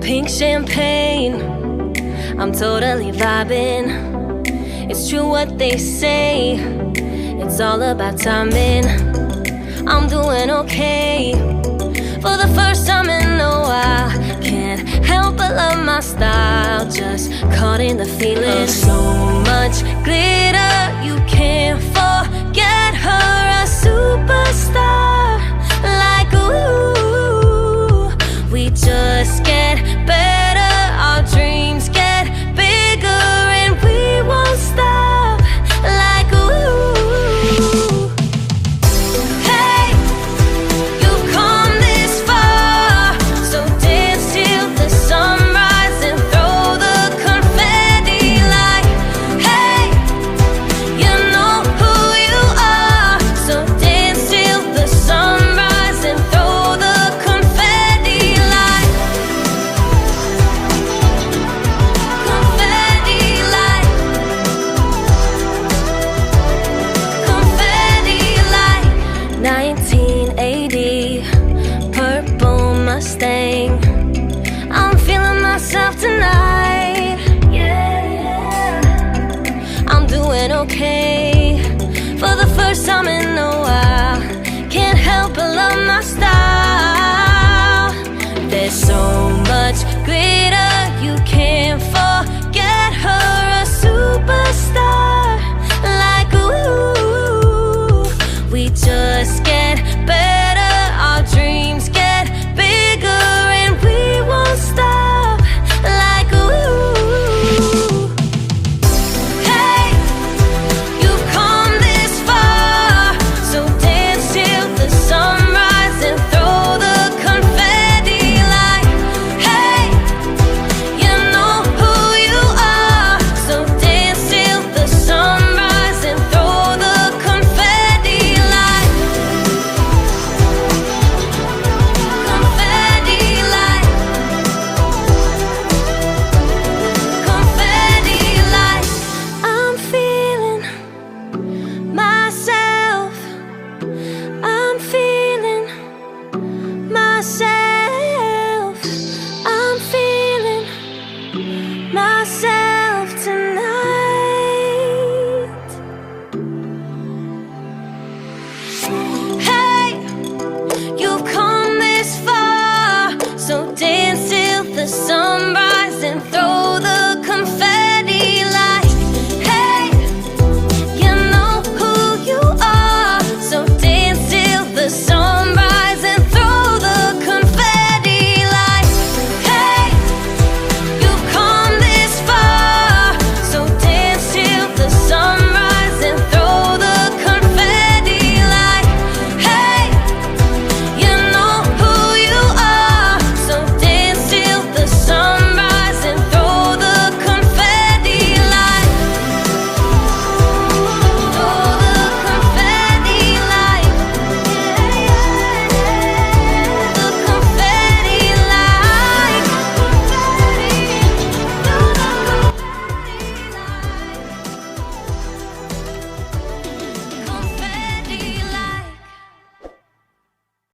pink champagne. I'm totally vibing. It's true what they say, it's all about timing. I'm doing okay. For the first time in a while, can't help but love my style. Just caught in the feeling of so much glitter. You can't forget her, a superstar. Like ooh, we just get better. Our dreams get bigger and we won't stop. Like ooh, hey, you've come this far, so dance till the sunrise and throw the confetti. Like hey, you know who you are, so dance till the sunrise and throw the confetti. Like confetti, like confetti, like 1980 purple Mustang. I'm feeling myself tonight. Yeah, I'm doing okay. For the first time in